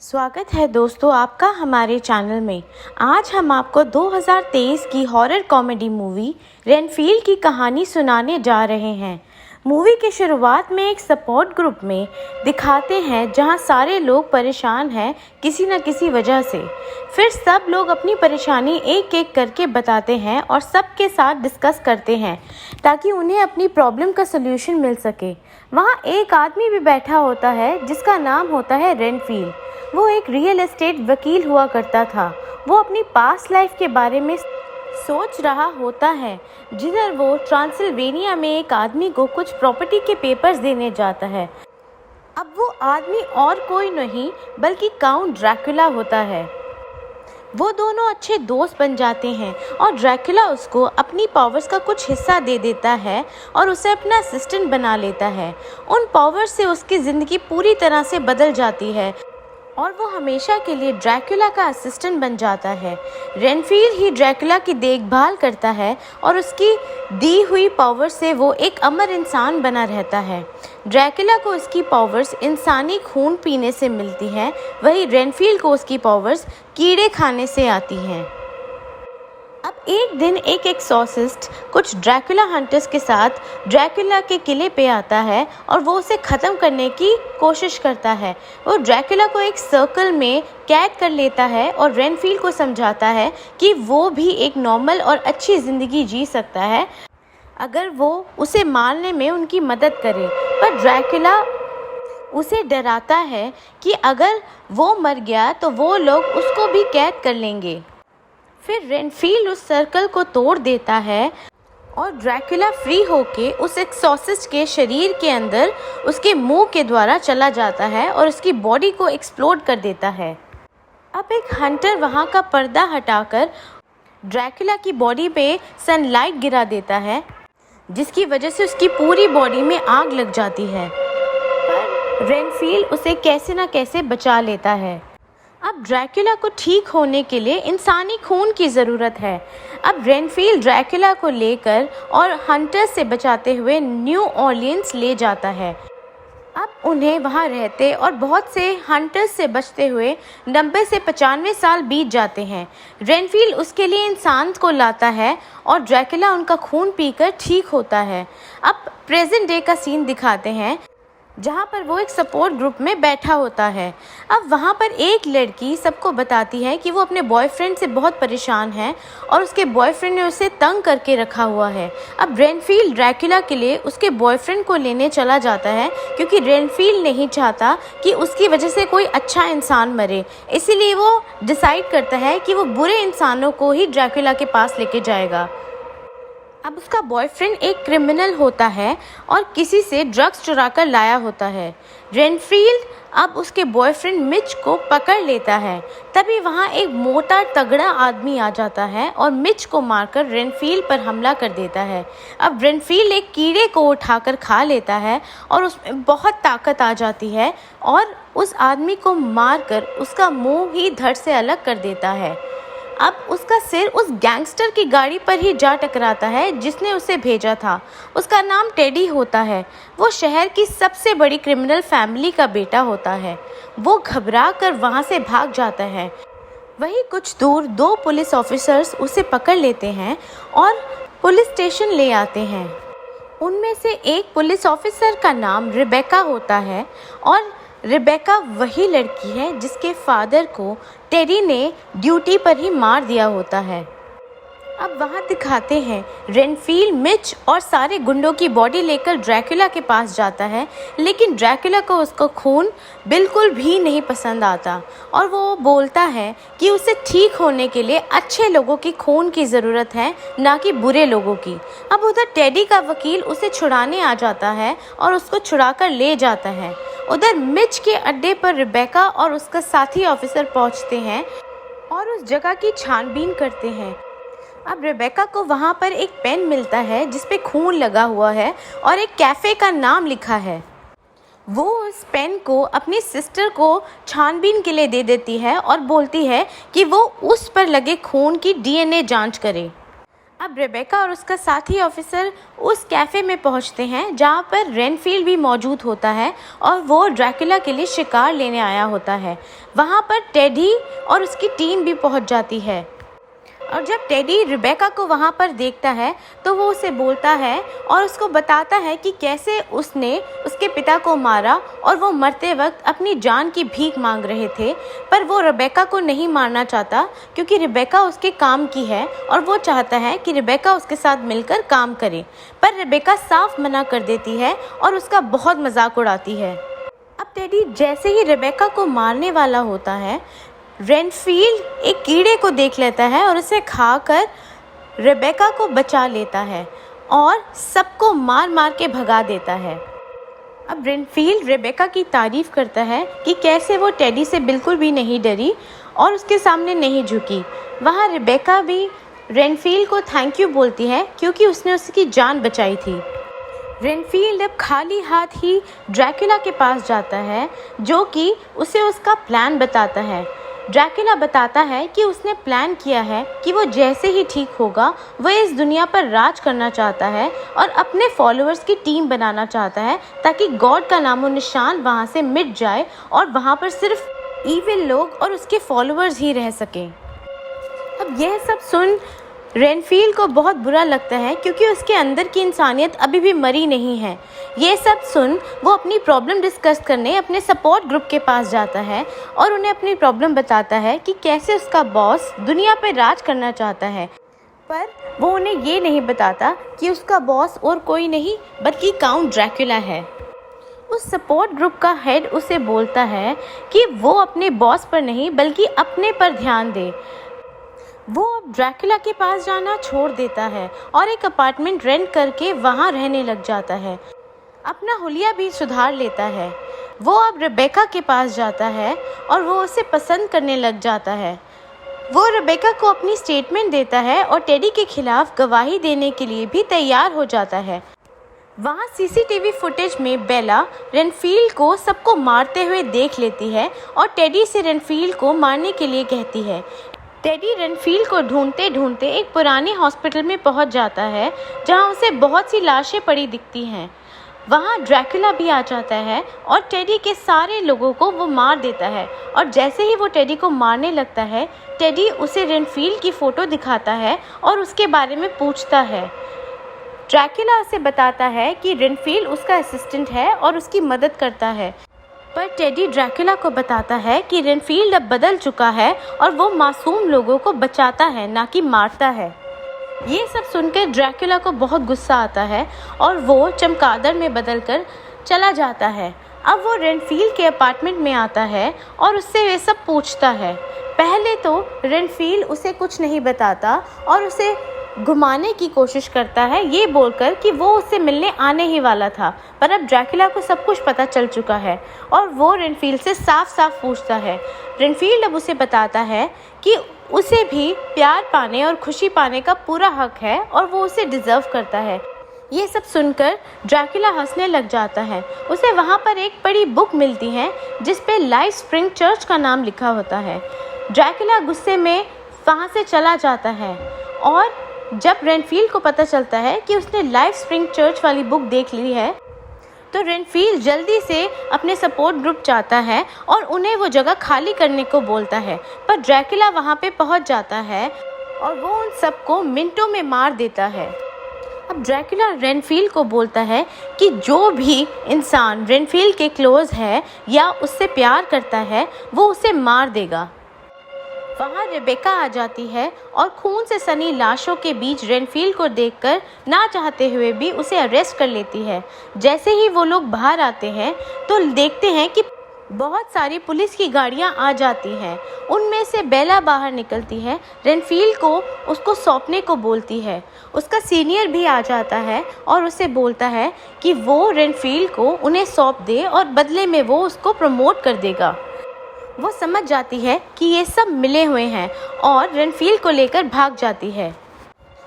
स्वागत है दोस्तों आपका हमारे चैनल में। आज हम आपको 2023 की हॉरर कॉमेडी मूवी रेनफील्ड की कहानी सुनाने जा रहे हैं। मूवी की शुरुआत में एक सपोर्ट ग्रुप में दिखाते हैं जहां सारे लोग परेशान हैं किसी न किसी वजह से। फिर सब लोग अपनी परेशानी एक एक करके बताते हैं और सबके साथ डिस्कस करते हैं ताकि उन्हें अपनी प्रॉब्लम का सलूशन मिल सके। वहाँ एक आदमी भी बैठा होता है जिसका नाम होता है रेनफील्ड। वो एक रियल एस्टेट वकील हुआ करता था। वो अपनी पास्ट लाइफ के बारे में सोच रहा होता है जिधर वो ट्रांसिल्वेनिया में एक आदमी को कुछ प्रॉपर्टी के पेपर्स देने जाता है। अब वो आदमी और कोई नहीं बल्कि काउंट ड्रैकुला होता है। वो दोनों अच्छे दोस्त बन जाते हैं और ड्रैकुला उसको अपनी पावर्स का कुछ हिस्सा दे देता है और उसे अपना असिस्टेंट बना लेता है। उन पावर्स से उसकी ज़िंदगी पूरी तरह से बदल जाती है और वो हमेशा के लिए ड्रैकुला का असिस्टेंट बन जाता है। रेनफील्ड ही ड्रैकुला की देखभाल करता है और उसकी दी हुई पावर से वो एक अमर इंसान बना रहता है। ड्रैकुला को उसकी पावर्स इंसानी खून पीने से मिलती हैं, वहीं रेनफील्ड को उसकी पावर्स कीड़े खाने से आती हैं। अब एक दिन एक एक्सॉर्सिस्ट कुछ ड्रैकुला हंटर्स के साथ ड्रैकुला के किले पे आता है और वो उसे ख़त्म करने की कोशिश करता है। वो ड्रैकुला को एक सर्कल में कैद कर लेता है और रेनफील्ड को समझाता है कि वो भी एक नॉर्मल और अच्छी ज़िंदगी जी सकता है अगर वो उसे मारने में उनकी मदद करे। पर ड्रैकुला उसे डराता है कि अगर वो मर गया तो वो लोग उसको भी कैद कर लेंगे। फिर रेनफील्ड उस सर्कल को तोड़ देता है और ड्रैकुला फ्री होके उस एक्सॉर्सिस्ट के शरीर के अंदर उसके मुंह के द्वारा चला जाता है और उसकी बॉडी को एक्सप्लोड कर देता है। अब एक हंटर वहां का पर्दा हटाकर ड्रैकुला की बॉडी पे सनलाइट गिरा देता है जिसकी वजह से उसकी पूरी बॉडी में आग लग जाती है। पर रेनफील्ड उसे कैसे न कैसे बचा लेता है। अब ड्रैकुला को ठीक होने के लिए इंसानी खून की ज़रूरत है। अब रेनफील्ड ड्रैकुला को लेकर और हंटर्स से बचाते हुए न्यू ऑरलियंस ले जाता है। अब उन्हें वहां रहते और बहुत से हंटर्स से बचते हुए 90 से 95 साल बीत जाते हैं। रेनफील्ड उसके लिए इंसान को लाता है और ड्रैकुला उनका खून पीकर ठीक होता है। अब प्रेजेंट डे का सीन दिखाते हैं जहाँ पर वो एक सपोर्ट ग्रुप में बैठा होता है। अब वहाँ पर एक लड़की सबको बताती है कि वो अपने बॉयफ्रेंड से बहुत परेशान है और उसके बॉयफ्रेंड ने उसे तंग करके रखा हुआ है। अब रेनफील्ड ड्रैकुला के लिए उसके बॉयफ्रेंड को लेने चला जाता है क्योंकि रेनफील्ड नहीं चाहता कि उसकी वजह से कोई अच्छा इंसान मरे। इसीलिए वो डिसाइड करता है कि वो बुरे इंसानों को ही ड्रैकुला के पास लेके जाएगा। अब उसका बॉयफ्रेंड एक क्रिमिनल होता है और किसी से ड्रग्स चुरा कर लाया होता है। रेनफील्ड अब उसके बॉयफ्रेंड मिच को पकड़ लेता है। तभी वहाँ एक मोटा तगड़ा आदमी आ जाता है और मिच को मारकर रेनफील्ड पर हमला कर देता है। अब रेनफील्ड एक कीड़े को उठाकर खा लेता है और उसमें बहुत ताकत आ जाती है और उस आदमी को मारकर उसका मुंह ही धड़ से अलग कर देता है। अब उसका सिर उस गैंगस्टर की गाड़ी पर ही जा टकराता है जिसने उसे भेजा था। उसका नाम टेडी होता है। वो शहर की सबसे बड़ी क्रिमिनल फैमिली का बेटा होता है। वो घबरा कर वहाँ से भाग जाता है। वहीं कुछ दूर दो पुलिस ऑफिसर्स उसे पकड़ लेते हैं और पुलिस स्टेशन ले आते हैं। उनमें से एक पुलिस ऑफिसर का नाम रिबेका होता है और रिबेका वही लड़की है जिसके फादर को टेडी ने ड्यूटी पर ही मार दिया होता है। अब वहाँ दिखाते हैं रेनफील्ड मिच और सारे गुंडों की बॉडी लेकर ड्रैकुला के पास जाता है, लेकिन ड्रैकुला को उसका खून बिल्कुल भी नहीं पसंद आता और वो बोलता है कि उसे ठीक होने के लिए अच्छे लोगों की खून की ज़रूरत है, ना कि बुरे लोगों की। अब उधर टेडी का वकील उसे छुड़ाने आ जाता है और उसको छुड़ा कर ले जाता है। उधर मिच के अड्डे पर रिबेका और उसका साथी ऑफिसर पहुंचते हैं और उस जगह की छानबीन करते हैं। अब रेबेका को वहाँ पर एक पेन मिलता है जिस पे खून लगा हुआ है और एक कैफ़े का नाम लिखा है। वो उस पेन को अपनी सिस्टर को छानबीन के लिए दे देती है और बोलती है कि वो उस पर लगे खून की डीएनए जांच करे। अब रेबेका और उसका साथी ऑफिसर उस कैफ़े में पहुंचते हैं जहां पर रेनफील्ड भी मौजूद होता है और वो ड्रैकुला के लिए शिकार लेने आया होता है। वहां पर टेडी और उसकी टीम भी पहुंच जाती है और जब टेडी रेबेका को वहां पर देखता है तो वो उसे बोलता है और उसको बताता है कि कैसे उसने उसके पिता को मारा और वो मरते वक्त अपनी जान की भीख मांग रहे थे, पर वो रेबेका को नहीं मारना चाहता क्योंकि रेबेका उसके काम की है और वो चाहता है कि रेबेका उसके साथ मिलकर काम करे। पर रेबेका साफ मना कर देती है और उसका बहुत मजाक उड़ाती है। अब टेडी जैसे ही रेबेका को मारने वाला होता है, रेनफील्ड एक कीड़े को देख लेता है और उसे खाकर रेबेका को बचा लेता है और सबको मार मार के भगा देता है। अब रेनफील्ड रेबेका की तारीफ करता है कि कैसे वो टेडी से बिल्कुल भी नहीं डरी और उसके सामने नहीं झुकी। वहाँ रेबेका भी रेनफील्ड को थैंक यू बोलती है क्योंकि उसने उसकी जान बचाई थी। रेनफील्ड अब खाली हाथ ही ड्रैकुला के पास जाता है जो कि उसे उसका प्लान बताता है। ड्रैकुला बताता है कि उसने प्लान किया है कि वो जैसे ही ठीक होगा वह इस दुनिया पर राज करना चाहता है और अपने फॉलोअर्स की टीम बनाना चाहता है ताकि गॉड का नामो निशान वहाँ से मिट जाए और वहाँ पर सिर्फ इविल लोग और उसके फॉलोअर्स ही रह सकें। अब यह सब सुन रेनफील्ड को बहुत बुरा लगता है क्योंकि उसके अंदर की इंसानियत अभी भी मरी नहीं है। ये सब सुन वो अपनी प्रॉब्लम डिस्कस करने अपने सपोर्ट ग्रुप के पास जाता है और उन्हें अपनी प्रॉब्लम बताता है कि कैसे उसका बॉस दुनिया पर राज करना चाहता है, पर वो उन्हें ये नहीं बताता कि उसका बॉस और कोई नहीं बल्कि काउंट ड्रैकुला है। उस सपोर्ट ग्रुप का हेड उसे बोलता है कि वो अपने बॉस पर नहीं बल्कि अपने पर ध्यान दे। वो अब ड्रैकुला के पास जाना छोड़ देता है और एक अपार्टमेंट रेंट करके वहाँ रहने लग जाता है। अपना हुलिया भी सुधार लेता है। वो अब रेबेका के पास जाता है और वो उसे पसंद करने लग जाता है। वो रेबेका को अपनी स्टेटमेंट देता है और टेडी के खिलाफ गवाही देने के लिए भी तैयार हो जाता है। वहाँ सीसीटीवी फुटेज में बेला रेनफील्ड को सबको मारते हुए देख लेती है और टेडी से रेनफील्ड को मारने के लिए कहती है। टेडी रेनफील्ड को ढूंढते ढूंढते एक पुराने हॉस्पिटल में पहुंच जाता है जहां उसे बहुत सी लाशें पड़ी दिखती हैं। वहां ड्रैकुला भी आ जाता है और टेडी के सारे लोगों को वो मार देता है और जैसे ही वो टेडी को मारने लगता है, टेडी उसे रेनफील्ड की फ़ोटो दिखाता है और उसके बारे में पूछता है। ड्रैकुला उसे बताता है कि रेनफील्ड उसका असिस्टेंट है और उसकी मदद करता है, पर टेडी ड्रैकुला को बताता है कि रेनफील्ड अब बदल चुका है और वो मासूम लोगों को बचाता है ना कि मारता है। ये सब सुनकर ड्रैकुला को बहुत गुस्सा आता है और वो चमगादड़ में बदलकर चला जाता है। अब वो रेनफील्ड के अपार्टमेंट में आता है और उससे वे सब पूछता है। पहले तो रेनफील्ड उसे कुछ नहीं बताता और उसे घुमाने की कोशिश करता है ये बोलकर कि वो उससे मिलने आने ही वाला था, पर अब ड्रैकुला को सब कुछ पता चल चुका है और वो रेनफील्ड से साफ साफ पूछता है। रेनफील्ड अब उसे बताता है कि उसे भी प्यार पाने और खुशी पाने का पूरा हक है और वो उसे डिज़र्व करता है। ये सब सुनकर ड्रैकुला हंसने लग जाता है। उसे वहाँ पर एक बड़ी बुक मिलती है जिस पे लाइफ स्प्रिंग चर्च का नाम लिखा होता है। ड्रैकुला गुस्से में वहाँ से चला जाता है और जब रेनफील्ड को पता चलता है कि उसने लाइफ स्प्रिंग चर्च वाली बुक देख ली है तो रेनफील्ड जल्दी से अपने सपोर्ट ग्रुप चाहता है और उन्हें वो जगह खाली करने को बोलता है, पर ड्रैकुला वहाँ पे पहुँच जाता है और वो उन सबको मिनटों में मार देता है। अब ड्रैकुला रेनफील्ड को बोलता है कि जो भी इंसान रेनफील्ड के क्लोज है या उससे प्यार करता है वो उसे मार देगा। वहाँ रेबेका आ जाती है और खून से सनी लाशों के बीच रेनफील्ड को देखकर ना चाहते हुए भी उसे अरेस्ट कर लेती है। जैसे ही वो लोग बाहर आते हैं तो देखते हैं कि बहुत सारी पुलिस की गाड़ियाँ आ जाती हैं। उनमें से बेला बाहर निकलती है, रेनफील्ड को उसको सौंपने को बोलती है। उसका सीनियर भी आ जाता है और उसे बोलता है कि वो रेनफील्ड को उन्हें सौंप दे और बदले में वो उसको प्रमोट कर देगा। वो समझ जाती है कि ये सब मिले हुए हैं और रेनफील्ड को लेकर भाग जाती है।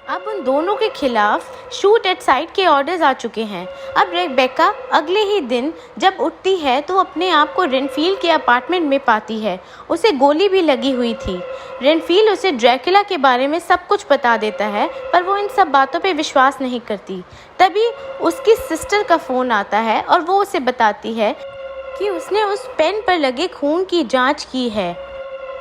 अब उन दोनों के खिलाफ शूट एट साइट के ऑर्डर्स आ चुके हैं। अब रेबेका अगले ही दिन जब उठती है तो अपने आप को रेनफील्ड के अपार्टमेंट में पाती है। उसे गोली भी लगी हुई थी। रेनफील्ड उसे ड्रैकुला के बारे में सब कुछ बता देता है, पर वो इन सब बातों पे विश्वास नहीं करती। तभी उसकी सिस्टर का फ़ोन आता है और वो उसे बताती है कि उसने उस पेन पर लगे खून की जांच की है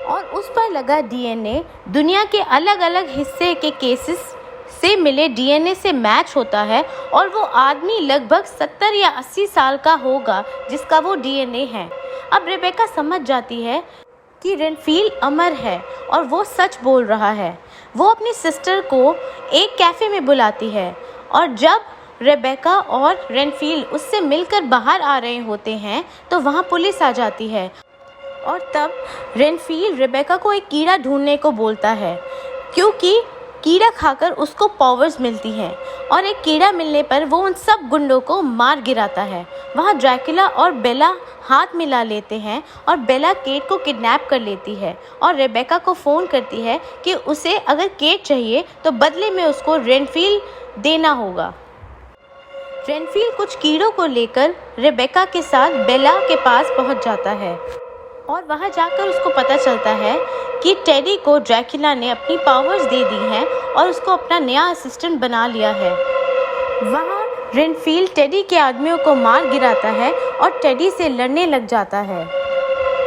और उस पर लगा डीएनए दुनिया के अलग अलग हिस्से के केसेस से मिले डीएनए से मैच होता है और वो आदमी लगभग 70 या 80 साल का होगा जिसका वो डीएनए है। अब रेबेका समझ जाती है कि रेनफील्ड अमर है और वो सच बोल रहा है। वो अपनी सिस्टर को एक कैफ़े में बुलाती है और जब रेबेका और रेनफील्ड उससे मिलकर बाहर आ रहे होते हैं तो वहाँ पुलिस आ जाती है और तब रेनफील्ड रेबेका को एक कीड़ा ढूंढने को बोलता है क्योंकि कीड़ा खाकर उसको पावर्स मिलती हैं और एक कीड़ा मिलने पर वो उन सब गुंडों को मार गिराता है। वहाँ ड्रैकुला और बेला हाथ मिला लेते हैं और बेला केट को किडनैप कर लेती है और रेबेका को फ़ोन करती है कि उसे अगर केट चाहिए तो बदले में उसको रेनफील्ड देना होगा। रेनफील्ड कुछ कीड़ों को लेकर रेबेका के साथ बेला के पास पहुँच जाता है और वहाँ जाकर उसको पता चलता है कि टेडी को ड्रैकुला ने अपनी पावर्स दे दी हैं और उसको अपना नया असिस्टेंट बना लिया है। वहाँ रेनफील्ड टेडी के आदमियों को मार गिराता है और टेडी से लड़ने लग जाता है।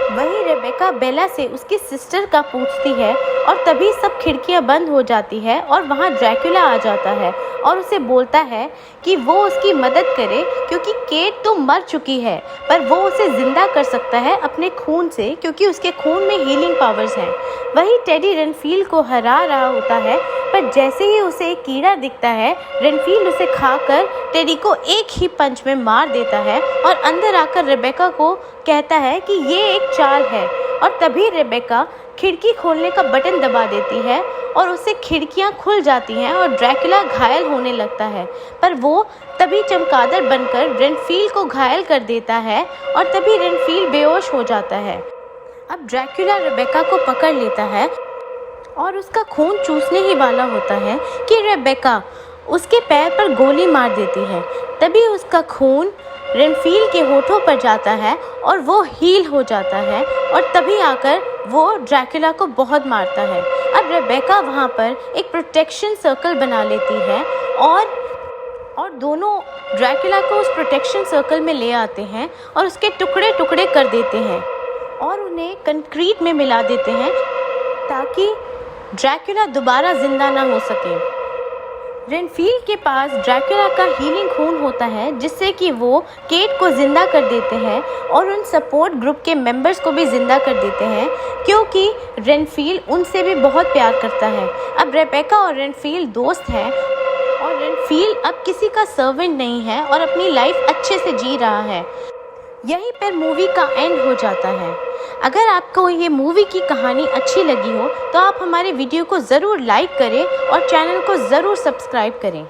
वहीं रेबेका बेला से उसकी सिस्टर का पूछती है और तभी सब खिड़कियां बंद हो जाती है और वहाँ ड्रैकुला आ जाता है और उसे बोलता है कि वो उसकी मदद करे क्योंकि केट तो मर चुकी है, पर वो उसे ज़िंदा कर सकता है अपने खून से क्योंकि उसके खून में हीलिंग पावर्स हैं। वहीं टेडी रेनफील्ड को हरा रहा होता है, पर जैसे ही उसे एक कीड़ा दिखता है रेनफील्ड उसे खाकर टेडी को एक ही पंच में मार देता है और अंदर आकर रेबेका को कहता है कि ये एक चाल है और तभी रेबेका खिड़की खोलने का बटन दबा देती है और उससे खिड़कियां खुल जाती हैं और ड्रैकुला घायल होने लगता है, पर वो तभी चमगादड़ बनकर रेनफील्ड को घायल कर देता है और तभी रेनफील्ड बेहोश हो जाता है। अब ड्रैकुला रेबेका को पकड़ लेता है और उसका खून चूसने ही वाला होता है कि रेबेका उसके पैर पर गोली मार देती है। तभी उसका खून रेनफील्ड के होठों पर जाता है और वो हील हो जाता है और तभी आकर वो ड्रैकुला को बहुत मारता है। अब रेबेका वहाँ पर एक प्रोटेक्शन सर्कल बना लेती है और दोनों ड्रैकुला को उस प्रोटेक्शन सर्कल में ले आते हैं और उसके टुकड़े टुकड़े कर देते हैं और उन्हें कंक्रीट में मिला देते हैं ताकि ड्रैकुला दोबारा जिंदा ना हो सके। रेनफील्ड के पास ड्रैकुला का हीलिंग खून होता है जिससे कि वो केट को ज़िंदा कर देते हैं और उन सपोर्ट ग्रुप के मेंबर्स को भी ज़िंदा कर देते हैं क्योंकि रेनफील्ड उनसे भी बहुत प्यार करता है। अब रेबेका और रेनफील्ड दोस्त हैं और रेनफील्ड अब किसी का सर्वेंट नहीं है और अपनी लाइफ अच्छे से जी रहा है। यहीं पर मूवी का एंड हो जाता है। अगर आपको ये मूवी की कहानी अच्छी लगी हो तो आप हमारे वीडियो को ज़रूर लाइक करें और चैनल को ज़रूर सब्सक्राइब करें।